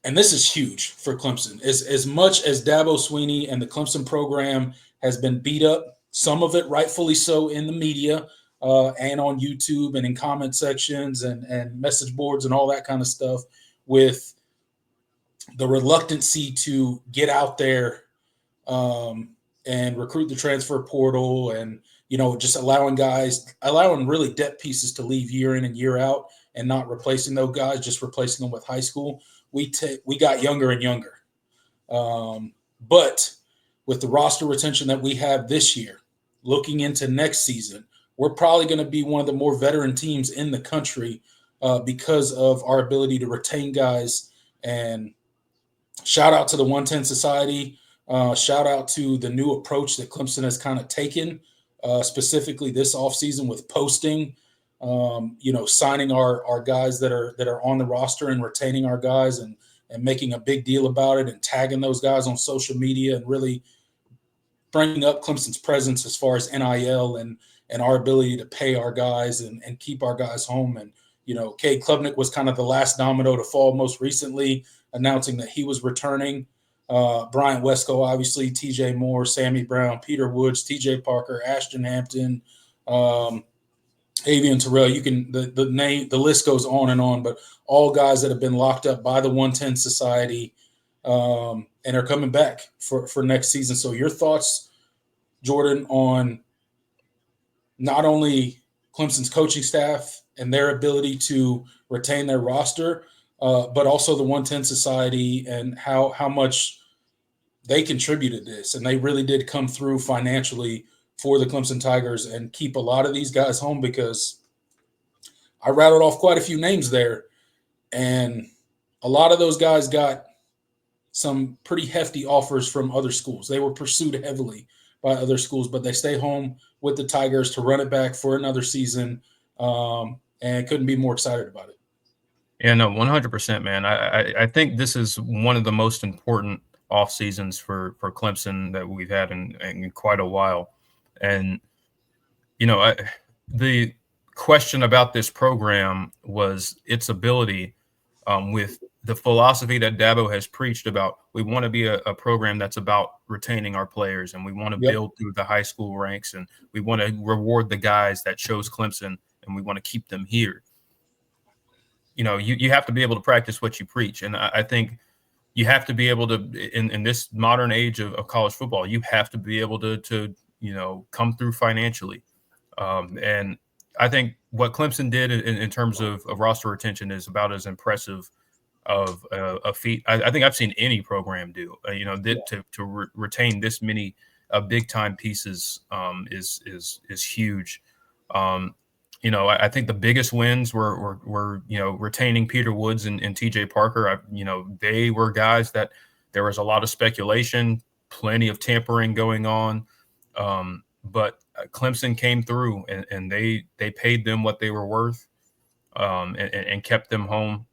and this is huge for Clemson. As much as Dabo Sweeney and the Clemson program has been beat up, some of it rightfully so in the media and on YouTube and in comment sections and message boards and all that kind of stuff, with the reluctancy to get out there um, and recruit the transfer portal, and just allowing really depth pieces to leave year in and year out, and not replacing those guys, just replacing them with high school. We got younger and younger, but with the roster retention that we have this year, looking into next season, we're probably going to be one of the more veteran teams in the country because of our ability to retain guys. And shout out to the 110 Society. Shout out to the new approach that Clemson has kind of taken, specifically this offseason with posting, signing our guys that are on the roster and retaining our guys, and making a big deal about it, and tagging those guys on social media, and really bringing up Clemson's presence as far as NIL and our ability to pay our guys and keep our guys home. And Cade Klubnik was kind of the last domino to fall most recently, announcing that he was returning. Bryant Wesco, obviously, TJ Moore, Sammy Brown, Peter Woods, TJ Parker, Ashton Hampton, Avian Terrell. You can the list goes on and on, but all guys that have been locked up by the 110 Society and are coming back for next season. So your thoughts, Jordan, on not only Clemson's coaching staff and their ability to retain their roster, but also the 110 Society, and how much they contributed this. And they really did come through financially for the Clemson Tigers and keep a lot of these guys home, because I rattled off quite a few names there. And a lot of those guys got some pretty hefty offers from other schools. They were pursued heavily by other schools, but they stay home with the Tigers to run it back for another season, and couldn't be more excited about it. Yeah, no, 100%, man. I think this is one of the most important off seasons for Clemson that we've had in quite a while. And, the question about this program was its ability, with the philosophy that Dabo has preached about. We want to be a program that's about retaining our players, and we want to build through the high school ranks, and we want to reward the guys that chose Clemson, and we want to keep them here. You have to be able to practice what you preach. And I think you have to be able to, in this modern age of college football, you have to be able to come through financially. And I think what Clemson did in terms of roster retention is about as impressive of a feat I think I've seen any program do. To retain this many big time pieces is huge. I think the biggest wins were retaining Peter Woods and TJ Parker. They were guys that there was a lot of speculation, plenty of tampering going on. But Clemson came through and they paid them what they were worth, and kept them home.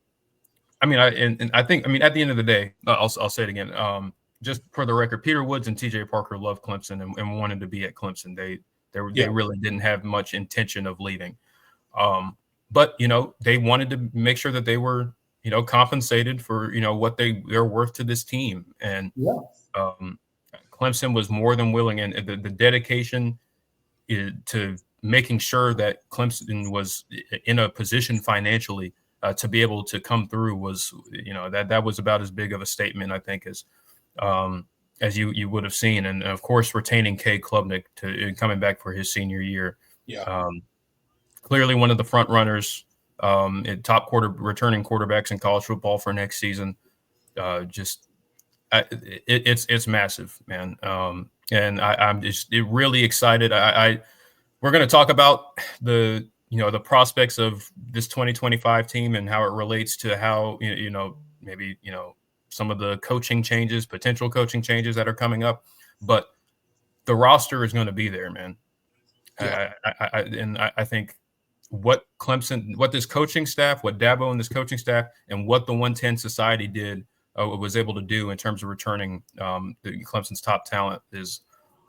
I think at the end of the day, I'll say it again. Just for the record, Peter Woods and TJ Parker loved Clemson and wanted to be at Clemson. They really didn't have much intention of leaving. But they wanted to make sure that they were, compensated for, what they're worth to this team. And Clemson was more than willing, and the dedication to making sure that Clemson was in a position financially to be able to come through was, that was about as big of a statement, I think, as you would have seen. And of course, retaining Cade Klubnik coming back for his senior year. Clearly one of the front runners, top returning quarterbacks in college football for next season. It's massive, man. And I'm just really excited. We're going to talk about the prospects of this 2025 team and how it relates to how, maybe, some of the potential coaching changes that are coming up, but the roster is going to be there, man. I think what this coaching staff, what Dabo and this coaching staff, and what the 110 Society did, was able to do in terms of returning the Clemson's top talent is,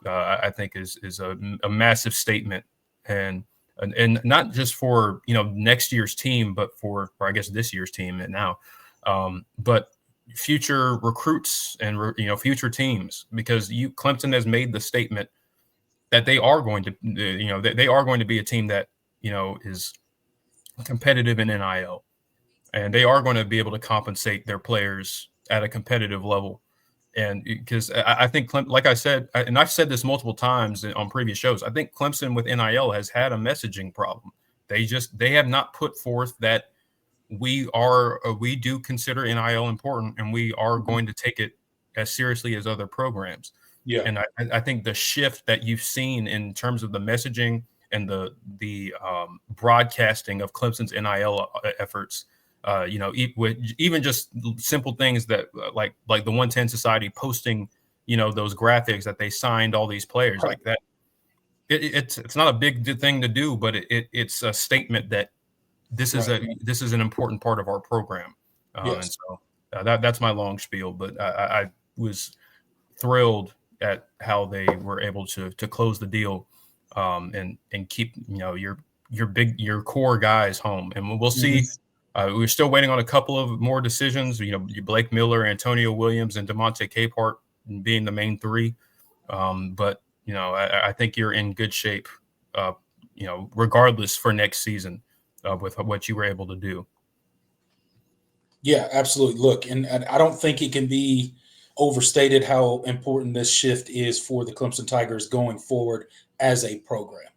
I think, is a massive statement, and not just for next year's team, but for I guess this year's team now, but future recruits and future teams, because Clemson has made the statement that they are going to they are going to be a team that is competitive in NIL, and they are going to be able to compensate their players at a competitive level. And because I think, like I said, and I've said this multiple times on previous shows, I think Clemson with NIL has had a messaging problem. They have not put forth that we do consider NIL important, and we are going to take it as seriously as other programs. Yeah. And I think the shift that you've seen in terms of the messaging and the broadcasting of Clemson's NIL efforts, even just simple things that like the 110 Society posting, those graphics that they signed all these players like that. It's not a big thing to do, but it's a statement that this is an important part of our program. Yes. And so that's my long spiel, but I was thrilled at how they were able to close the deal, and keep your core guys home. And we'll see. We're still waiting on a couple of more decisions. Blake Miller, Antonio Williams, and DeMonte Capehart being the main three. But I think you're in good shape, regardless for next season, with what you were able to do. Yeah, absolutely. Look, and I don't think it can be overstated how important this shift is for the Clemson Tigers going forward as a program,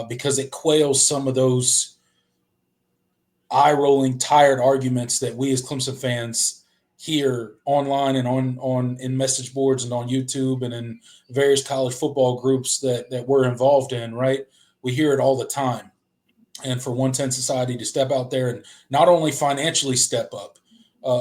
because it quails some of those eye-rolling, tired arguments that we as Clemson fans hear online and on in message boards and on YouTube and in various college football groups that we're involved in. Right, we hear it all the time. And for 110 Society to step out there and not only financially step up,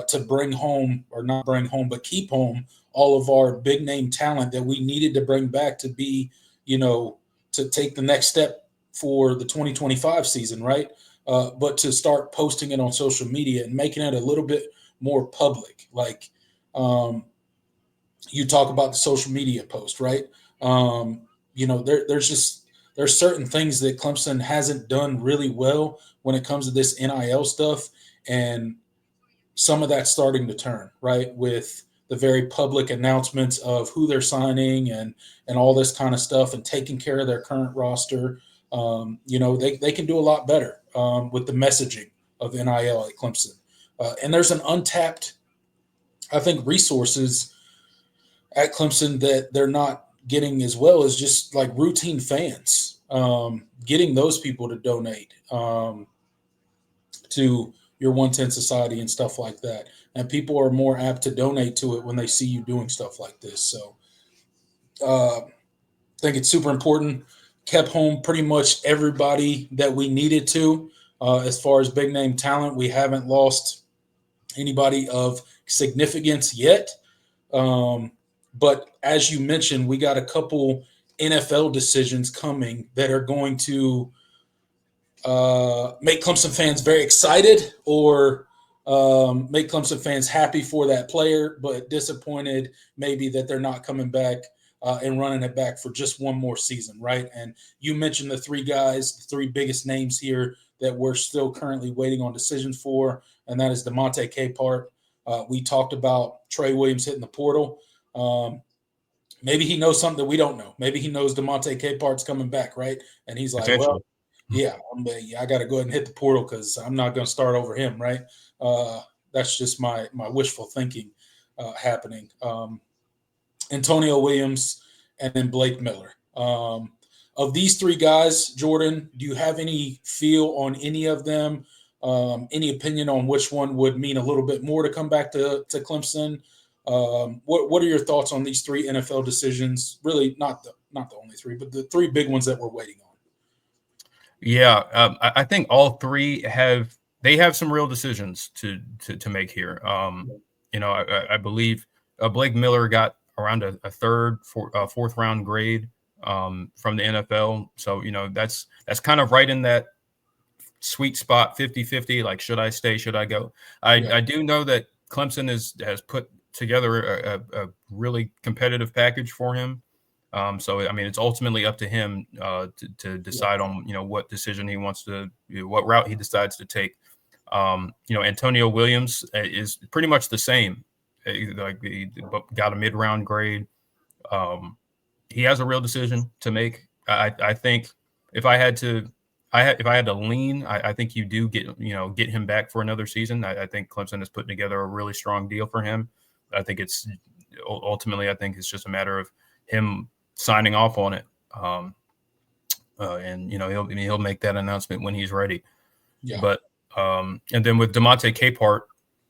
to bring home, or not bring home, but keep home all of our big name talent that we needed to bring back to be, to take the next step for the 2025 season, right? But to start posting it on social media and making it a little bit more public. Like, you talk about the social media post, right? There's certain things that Clemson hasn't done really well when it comes to this NIL stuff, and some of that's starting to turn, right, with the very public announcements of who they're signing and all this kind of stuff, and taking care of their current roster. They can do a lot better with the messaging of NIL at Clemson. And there's an untapped, I think, resources at Clemson that they're not getting as well as just like routine fans, getting those people to donate to your 110 Society and stuff like that. And people are more apt to donate to it when they see you doing stuff like this. So I think it's super important. Kept home pretty much everybody that we needed to. As far as big name talent, we haven't lost anybody of significance yet. But as you mentioned, we got a couple NFL decisions coming that are going to make Clemson fans very excited, or make Clemson fans happy for that player, but disappointed maybe that they're not coming back and running it back for just one more season, right? And you mentioned the three guys, the three biggest names here that we're still currently waiting on decisions for, and that is DeMonte Capehart. We talked about Trey Williams hitting the portal. Maybe he knows something that we don't know. Maybe he knows DeMonte Capehart's coming back, right? And he's like, well, yeah, I got to go ahead and hit the portal because I'm not going to start over him, right? That's just my wishful thinking happening. Antonio Williams and then Blake Miller. Of these three guys, Jordan, do you have any feel on any of them? Any opinion on which one would mean a little bit more to come back to Clemson? What are your thoughts on these three NFL decisions? Really, not the only three, but the three big ones that we're waiting on. Yeah, I think all three have some real decisions to make here. I believe Blake Miller got around a fourth round grade from the NFL. So, that's kind of right in that sweet spot, 50-50, like, should I stay, should I go? I do know that Clemson has put together a really competitive package for him. So, I mean, it's ultimately up to him to decide on, what decision he wants to, what route he decides to take. Antonio Williams is pretty much the same. Like he got a mid-round grade. He has a real decision to make. I think if I had to, if I had to lean, I think you do get him back for another season. I think Clemson has put together a really strong deal for him. I think it's ultimately, I think it's just a matter of him signing off on it. And he'll make that announcement when he's ready. Yeah. But and then with DeMonte Capehart,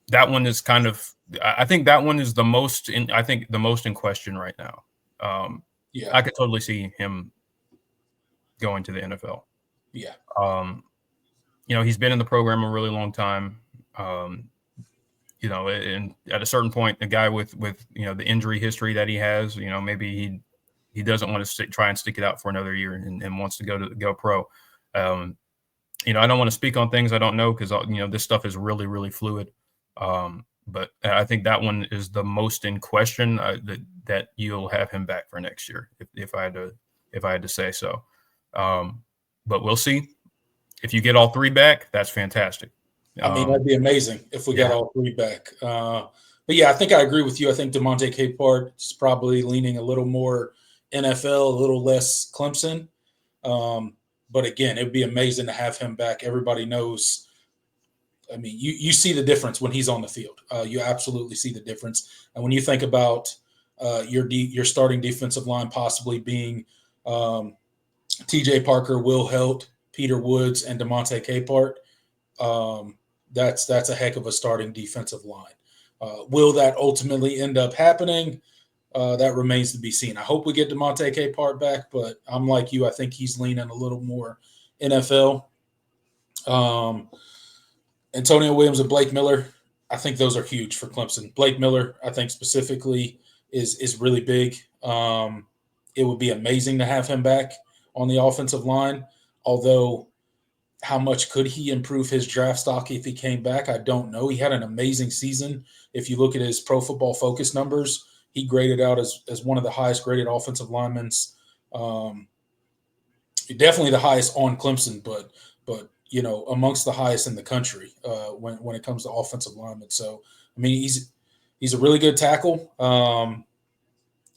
that one is kind of, I think that one is the most in question right now. Yeah. I could totally see him going to the NFL. Yeah. He's been in the program a really long time. And at a certain point, a guy with the injury history that he has, maybe he doesn't want to try and stick it out for another year and wants to go pro. I don't want to speak on things I don't know because this stuff is really, really fluid. But I think that one is the most in question, that you'll have him back for next year, if I had to say so. But we'll see. If you get all three back, that's fantastic. I mean, that'd be amazing if we got all three back. But yeah, I think I agree with you. I think DeMonte Capehart is probably leaning a little more NFL, a little less Clemson. But again, it'd be amazing to have him back. Everybody knows. I mean, you see the difference when he's on the field. You absolutely see the difference. And when you think about your starting defensive line possibly being T.J. Parker, Will Helt, Peter Woods, and DeMonte Capehart, that's a heck of a starting defensive line. Will that ultimately end up happening? That remains to be seen. I hope we get DeMonte Capehart back, but I'm like you. I think he's leaning a little more NFL. Antonio Williams and Blake Miller, I think those are huge for Clemson. Blake Miller, I think specifically, is really big. It would be amazing to have him back on the offensive line, although how much could he improve his draft stock if he came back? I don't know. He had an amazing season. If you look at his Pro Football Focus numbers, he graded out as one of the highest graded offensive linemen. Definitely the highest on Clemson, but amongst the highest in the country when it comes to offensive linemen. So I mean, he's a really good tackle.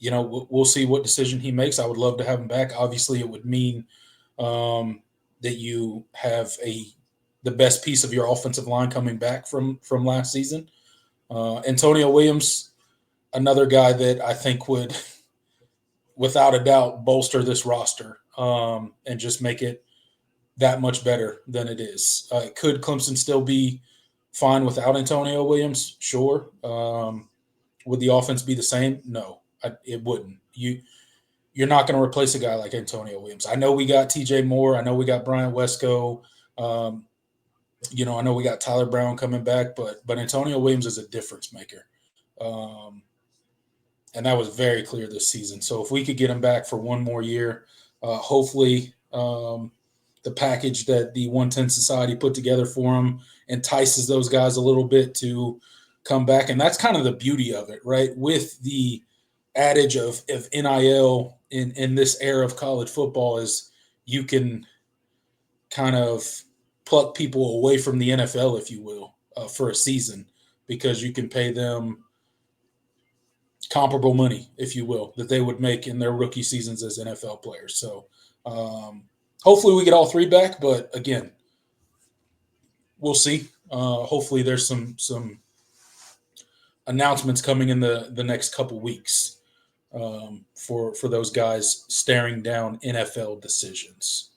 We'll see what decision he makes. I would love to have him back. Obviously, it would mean that you have the best piece of your offensive line coming back from last season. Antonio Williams, another guy that I think would, without a doubt, bolster this roster and just make it that much better than it is. Could Clemson still be fine without Antonio Williams? Sure. Would the offense be the same? No, it wouldn't. You're not going to replace a guy like Antonio Williams. I know we got TJ Moore. I know we got Brian Wesco. I know we got Tyler Brown coming back, but Antonio Williams is a difference maker. And that was very clear this season. So if we could get him back for one more year, hopefully the package that the 110 Society put together for him entices those guys a little bit to come back. And that's kind of the beauty of it, right? With the adage of NIL in this era of college football is you can kind of pluck people away from the NFL, if you will, for a season because you can pay them comparable money, if you will, that they would make in their rookie seasons as NFL players. So hopefully we get all three back, but again, we'll see. Hopefully there's some announcements coming in the next couple weeks for those guys staring down NFL decisions.